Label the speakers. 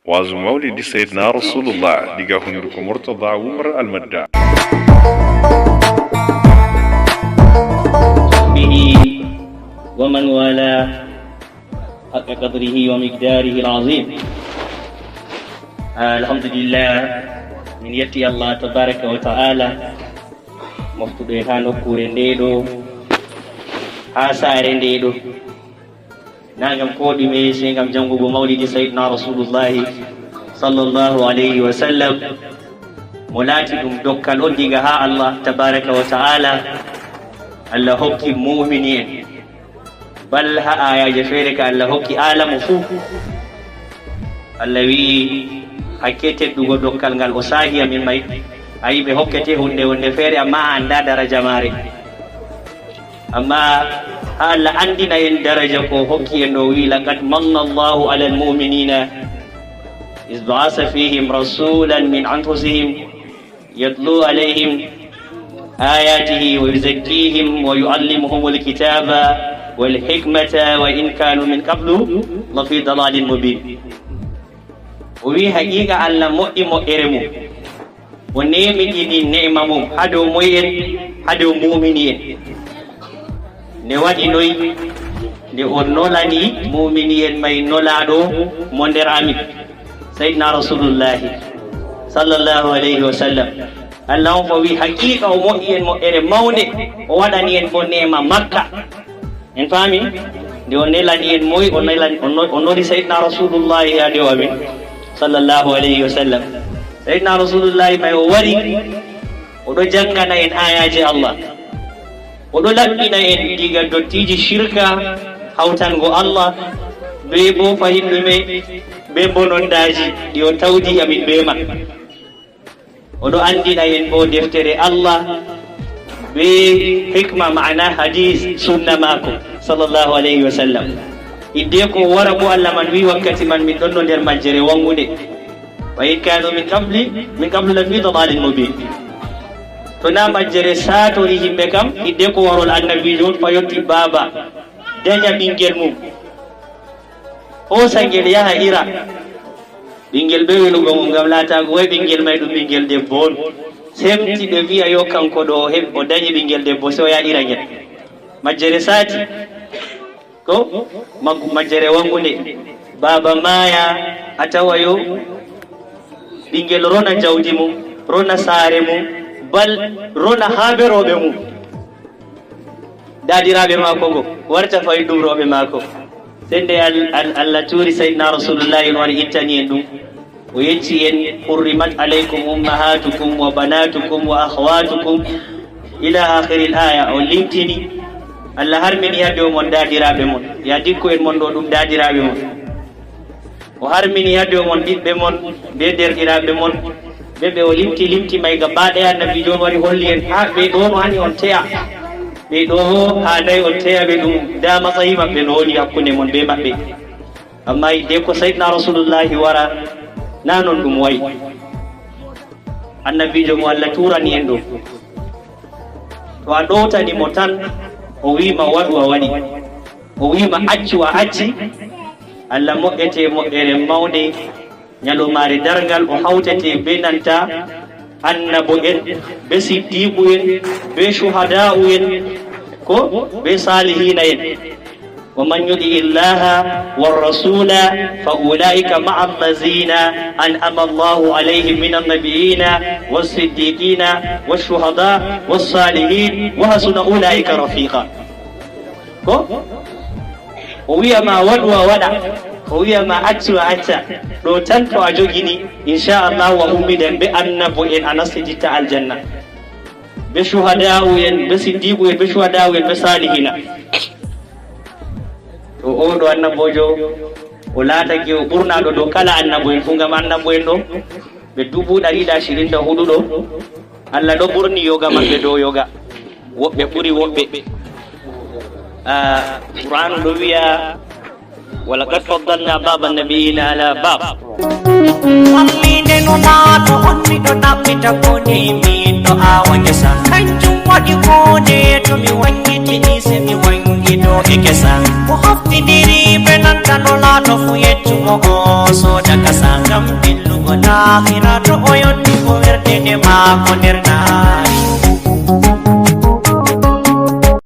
Speaker 1: wazu maulidi sayyidina rasulullah diga hunduko murtada umar almadda
Speaker 2: به ومن والاه حق قدره ومقداره العظيم. الحمد لله من يتي الله تبارك وتعالى moftuɓe ha nokkure nde ɗo ha saare nde ɗo na gam ko ɗume sey gam jangugo mawlidi sayyidina rasulullahi sallllahu alayhi wa sallam mo laati ɗum dokkal on diga ha Allah tabaraka wa ta'ala Allah hokki mumini en bal ha ayaje feere ka Allah hokki alamu fuu Allah wi hakke teddugo dokkal ngal o saahiya min may ayi ɓe hokkete hunde feere amma a anda daraja maare, amma ha Allah andina en daraja ko hokki en ɗo wi laqad manna Allahu ala almu'minina iz ba'asa fihim rasulan min anfusihim yatlu alayhim ayatihi wa yuzakkihim wa yu'allimuhum alkitaba wal hikmata wa in kanu min qablu la fi dalalin mubin. O wi haqiqa Allah moƴƴere mum o nemiɗiɗi ne'ma mum ha dow moyen ha dow mumini en nde waɗi noyi nde o nolani mumini en may nolaɗo mo nder amin sayyidina rasulullahi sallllahu alayhi wa sallam. Allah on fo wi haqiqa o moƴƴi en moƴƴere mawde o waɗani en bo nema makka en faami nde o nelani en moyi o noli sayyidina rasulullahi ha dow amin sallllahu alayhi wa sallam. sayyidina rasulullahi may o wari oɗo jangana en ayaji Allah, oɗo laɓɓina en diga dottiji shirka hawtango Allah be bo fahinɗume be bonondaji ɗi o tawdi amin be man. oɗo andina en bo deftere Allah be hikma ma'ana hadis sunna mako sallllahu alayhi wa sallam. idde ko wara bo Allah man wi wakkati man min ɗonno nder majjere wangude wa in kanu min qablu lafi dalalin mubin. to na majjere satori himɓe kam idde ko warol annabijo on fayotti baba daña ɓinguel mum hosangel yaha ira ɓinguel ɓe welugo mum gam laatago way ɓinguel may ɗum ɓinguel debbo on semti ɓe wiya yo kanko ɗo o dañi ɓinguel debbo so ya ira ngel majjere sati ko majjere wangude baba maya a tawa yo ɓinguel rona jawdi mum rona saare mum bal rona haɓeroɓe mum dadiraɓe mako go warta fayi ɗum roɓe mako. sende Allah tuuri sayyidina rasulullahi on wari ittani en ɗum o yecci en hurrimat alaykum ummahatukum wa banatukum wa akhwatukum ila akhiri l aya o limtini Allah harmini hadde o mon dadiraɓe mon ya dikko en mon ɗo ɗum dadiraɓe mon o harmini hadde o mon ɓiɓɓe mon be derɗiraɓe mon ɓeɓe o limti may gaba ɗaya annabi joni wari holli en ha ɓe ɗo no hani on teya ɓe ɗo ha nayi on teya ɓe ɗum da matsayi maɓɓe no woni hakkunde mon be maɓɓe. amma de ko sayyidina rasulullahi wara na non ɗum wayi annabijo mo Allah turani en ɗo to a ɗowtani mo tan o wima waɗu a waɗi, o wima accu a acci. Allah moƴƴete moƴƴere mawde ñalomare dargal o hawtete be nanta annabo en be siddiqu en be shuhada'u en ko be salihina en. wa man yudi illaha war rasula fa ulaika ma'a allazina an'ama Allahu alayhim minan nabiyina was siddiqina was shuhada was salihin wa hasuna ulaika rafiqa. ko o wiyama waɗu a waɗa, o wiyama accu a acca. ɗo tan to a jogini inchallah wa ummiɗen ɓe annabo en a nastiditta aljanna ɓe shuhada'u en ɓe siddiqu en ɓe shuhada'u en ɓe salihina. to oɗo annabojo o laatake o ɓurnaɗo dow kala annabo en fu gam annabo en ɗo ɓe 124 ɗo Allah ɗo ɓurni yoga maɓɓe dow yoga, woɓɓe ɓuri woɓɓe. قرآن لويا ولقد فضلنا باب النبيين على باب
Speaker 3: Amine no na to onni do na pita kone mi to awanya san kanjum wadi kone to mi wangi ti se mi wangi do ikesa ko hafti diri benan latta no lato fu yettugo o soda kasa ngam dillugo lahira to o yottugo werdede maako nder